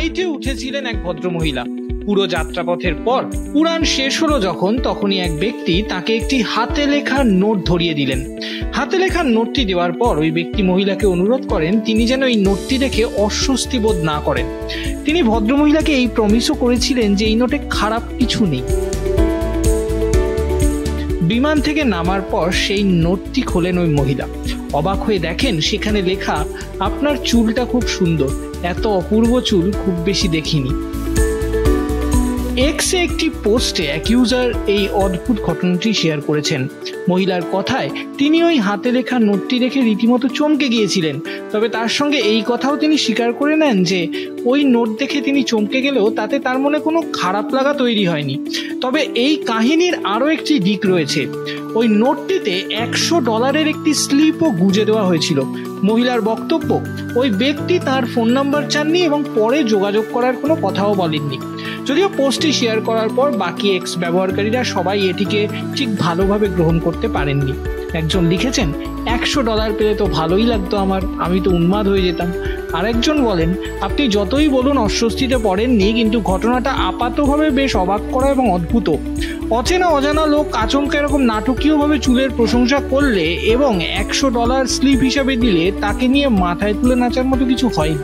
ফ্লাইটে উঠেছিলেন এক ভদ্রমহিলা। পুরো যাত্রাপথের পর উড়ান শেষ হলো যখন, তখনই এক ব্যক্তি তাকে একটি হাতে লেখা নোট ধরিয়ে দিলেন। হাতে লেখা নোটটি দেওয়ার পর ওই ব্যক্তি মহিলাকে অনুরোধ করেন তিনি যেন এই নোটটি দেখে অস্বস্তি বোধ না করেন। তিনি ভদ্রমহিলাকে এই প্রমিসও করেছিলেন যে এই নোটে খারাপ কিছু নেই। বিমান থেকে নামার পর সেই নোটটি খোলেন ওই মহিলা। অবাক হয়ে দেখেন সেখানে লেখা, আপনার চুলটা খুব সুন্দর, এত অপূর্ব চুল খুব বেশি দেখিনি। এক্সে একটি পোস্টে অ্যাকিউজার এই অদ্ভুত ঘটনাটি শেয়ার করেছেন। মহিলার কথায় তিনি ওই হাতে লেখা নোটটি দেখে রীতিমতো চমকে গিয়েছিলেন। তবে তার সঙ্গে এই কথাও তিনি স্বীকার করে নেন যে ওই নোট দেখে তিনি চমকে গেলেও তাতে তার মনে কোনো খারাপ লাগা তৈরি হয়নি। তবে এই কাহিনীর আরও একটি দিক রয়েছে। ওই নোটটিতে $100 একটি স্লিপও গুঁজে দেওয়া হয়েছিল। মহিলার বক্তব্য, ওই ব্যক্তি তার ফোন নাম্বার চাননি এবং পরে যোগাযোগ করার কোনো কথাও বলেননি। যদিও পোস্টটি শেয়ার করার পর বাকি এক্স ব্যবহারকারীরা সবাই এটিকে ঠিক ভালোভাবে গ্রহণ করতে পারেননি। একজন লিখেছেন, $100 পেলে তো ভালোই লাগতো আমার, আমি তো উন্মাদ হয়ে যেতাম। আরেকজন বলেন, আপনি যতই বলুন অস্বস্তিতে পড়েননি, কিন্তু ঘটনাটা আপাতভাবে বেশ অবাক করা এবং অদ্ভুত। অচেনা অজানা লোক আচমকা এরকম নাটকীয়ভাবে চুলের প্রশংসা করলে এবং $100 স্লিপ হিসাবে দিলে তাকে নিয়ে মাথায় তুলে নাচার মতো কিছু হয়নি।